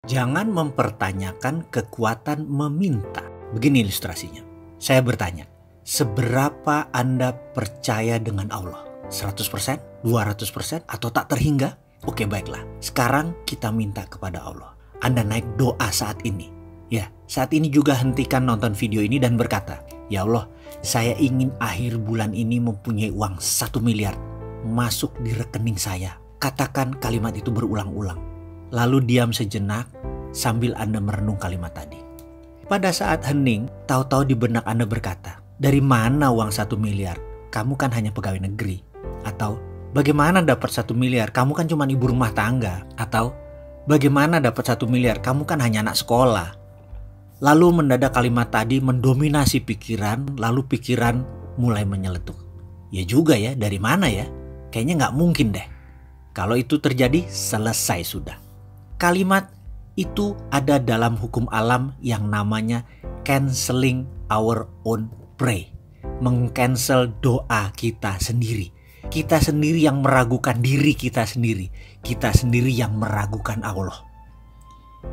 Jangan mempertanyakan kekuatan meminta. Begini ilustrasinya. Saya bertanya, seberapa Anda percaya dengan Allah? 100%? 200%? Atau tak terhingga? Oke, baiklah. Sekarang kita minta kepada Allah. Anda naik doa saat ini. Ya, saat ini juga hentikan nonton video ini dan berkata, ya Allah, saya ingin akhir bulan ini mempunyai uang 1 miliar masuk di rekening saya. Katakan kalimat itu berulang-ulang. Lalu diam sejenak sambil Anda merenung kalimat tadi. Pada saat hening, tahu-tahu di benak Anda berkata, dari mana uang 1 miliar? Kamu kan hanya pegawai negeri. Atau bagaimana dapat 1 miliar? Kamu kan cuma ibu rumah tangga. Atau bagaimana dapat 1 miliar? Kamu kan hanya anak sekolah. Lalu mendadak kalimat tadi mendominasi pikiran, lalu pikiran mulai menyeletuk. Ya juga ya, dari mana ya? Kayaknya nggak mungkin deh. Kalau itu terjadi, selesai sudah. Kalimat itu ada dalam hukum alam yang namanya canceling our own pray. Meng-cancel doa kita sendiri. Kita sendiri yang meragukan diri kita sendiri. Kita sendiri yang meragukan Allah.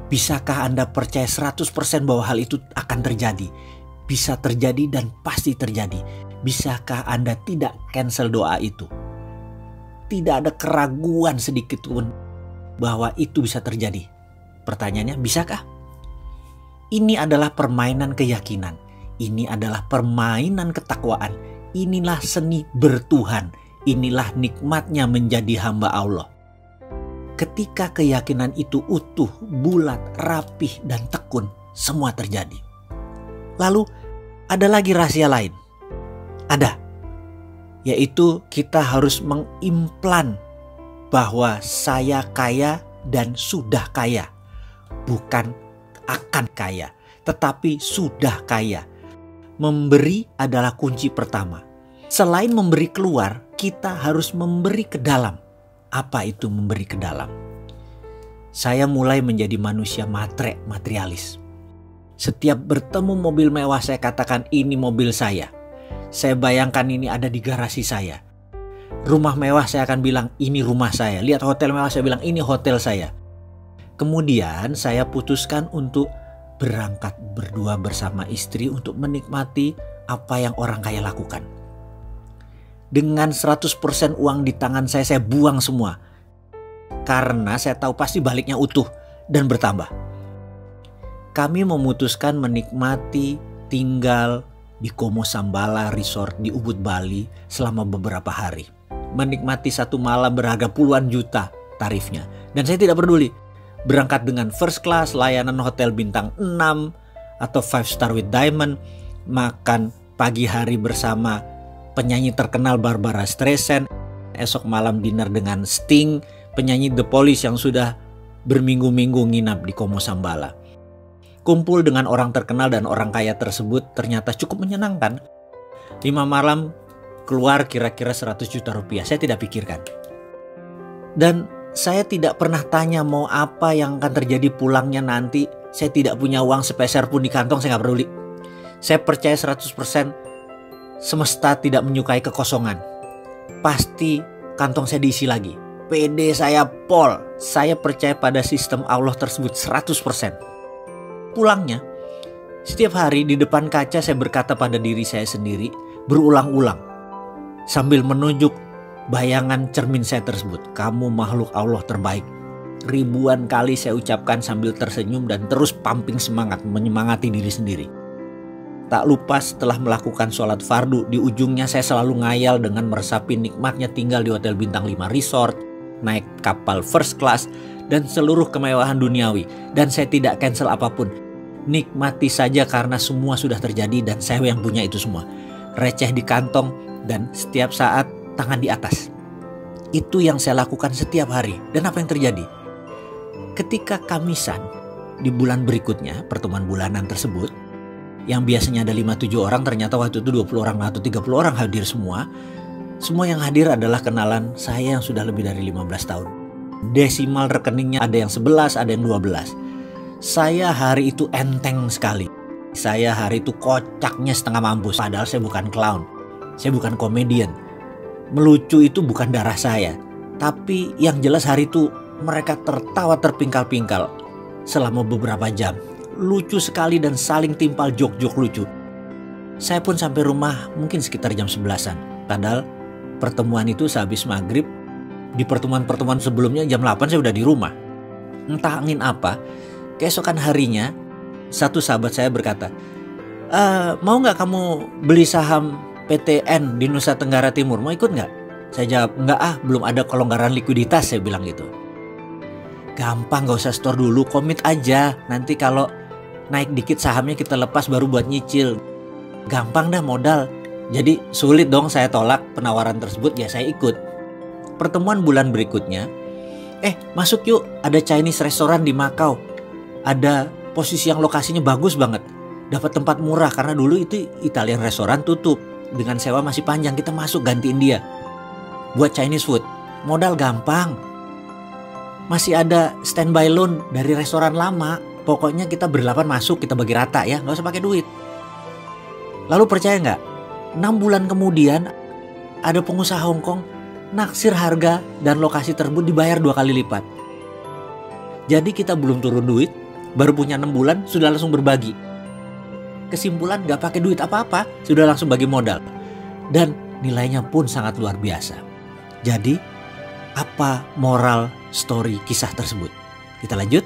Bisakah Anda percaya 100% bahwa hal itu akan terjadi? Bisa terjadi dan pasti terjadi. Bisakah Anda tidak cancel doa itu? Tidak ada keraguan sedikit pun bahwa itu bisa terjadi. Pertanyaannya, bisakah? Ini adalah permainan keyakinan. Ini adalah permainan ketakwaan. Inilah seni bertuhan. Inilah nikmatnya menjadi hamba Allah. Ketika keyakinan itu utuh, bulat, rapih, dan tekun, semua terjadi. Lalu ada lagi rahasia lain. Ada. Yaitu kita harus mengimplan bahwa saya kaya dan sudah kaya. Bukan akan kaya, tetapi sudah kaya. Memberi adalah kunci pertama. Selain memberi keluar, kita harus memberi ke dalam. Apa itu memberi ke dalam? Saya mulai menjadi manusia materialis. Setiap bertemu mobil mewah saya katakan ini mobil saya. Saya bayangkan ini ada di garasi saya. Rumah mewah saya akan bilang ini rumah saya. Lihat hotel mewah saya bilang ini hotel saya. Kemudian saya putuskan untuk berangkat berdua bersama istri untuk menikmati apa yang orang kaya lakukan. Dengan 100% uang di tangan saya buang semua. Karena saya tahu pasti baliknya utuh dan bertambah. Kami memutuskan menikmati tinggal di Como Sambala Resort di Ubud, Bali selama beberapa hari. Menikmati satu malam berharga puluhan juta tarifnya. Dan saya tidak peduli. Berangkat dengan first class, layanan hotel bintang 6 atau 5 star with diamond. Makan pagi hari bersama penyanyi terkenal Barbara Streisand, esok malam dinner dengan Sting, penyanyi The Police yang sudah berminggu-minggu nginap di Como Sambala. Kumpul dengan orang terkenal dan orang kaya tersebut ternyata cukup menyenangkan. 5 malam keluar kira-kira 100 juta rupiah, saya tidak pikirkan. Dan saya tidak pernah tanya mau apa yang akan terjadi pulangnya nanti. Saya tidak punya uang sepeser pun di kantong, saya gak peduli. Saya percaya 100% semesta tidak menyukai kekosongan. Pasti kantong saya diisi lagi. PD saya pol. Saya percaya pada sistem Allah tersebut 100%. Pulangnya, setiap hari di depan kaca saya berkata pada diri saya sendiri berulang-ulang. Sambil menunjuk bayangan cermin saya tersebut. Kamu makhluk Allah terbaik. Ribuan kali saya ucapkan sambil tersenyum dan terus pumping semangat, menyemangati diri sendiri. Tak lupa setelah melakukan sholat fardu, di ujungnya saya selalu ngayal dengan meresapi nikmatnya tinggal di hotel bintang 5 resort, naik kapal first class, dan seluruh kemewahan duniawi. Dan saya tidak cancel apapun. Nikmati saja karena semua sudah terjadi dan saya yang punya itu semua. Receh di kantong dan setiap saat tangan di atas. Itu yang saya lakukan setiap hari. Dan apa yang terjadi? Ketika Kamisan di bulan berikutnya, pertemuan bulanan tersebut, yang biasanya ada 5-7 orang, ternyata waktu itu 20 orang atau 30 orang hadir semua. Semua yang hadir adalah kenalan saya yang sudah lebih dari 15 tahun. Desimal rekeningnya ada yang 11, ada yang 12. Saya hari itu enteng sekali. Saya hari itu kocaknya setengah mampus. Padahal saya bukan clown. Saya bukan komedian. Melucu itu bukan darah saya. Tapi yang jelas hari itu mereka tertawa terpingkal-pingkal. selama beberapa jam. Lucu sekali dan saling timpal jok-jok lucu. Saya pun sampai rumah mungkin sekitar jam 11-an. Padahal pertemuan itu sehabis maghrib. Di pertemuan-pertemuan sebelumnya jam 8 saya udah di rumah. Entah angin apa, keesokan harinya satu sahabat saya berkata, mau nggak kamu beli saham PTN di Nusa Tenggara Timur, mau ikut nggak? Saya jawab, nggak belum ada kelonggaran likuiditas, saya bilang gitu. Gampang, gak usah store dulu, komit aja. Nanti kalau naik dikit sahamnya kita lepas baru buat nyicil. Gampang dah modal. Jadi sulit dong saya tolak penawaran tersebut, ya saya ikut. Pertemuan bulan berikutnya, masuk yuk, ada Chinese restoran di Macau. Ada posisi yang lokasinya bagus banget. Dapat tempat murah karena dulu itu Italian restoran tutup. Dengan sewa masih panjang, kita masuk gantiin dia. Buat Chinese food, modal gampang. Masih ada standby loan dari restoran lama. Pokoknya kita berdelapan masuk, kita bagi rata ya, gak usah pakai duit. Lalu percaya nggak? 6 bulan kemudian ada pengusaha Hong Kong naksir harga dan lokasi tersebut dibayar 2 kali lipat. Jadi kita belum turun duit, baru punya 6 bulan sudah langsung berbagi. Kesimpulan gak pakai duit apa-apa, sudah langsung bagi modal. Dan nilainya pun sangat luar biasa. Jadi apa moral story kisah tersebut? Kita lanjut.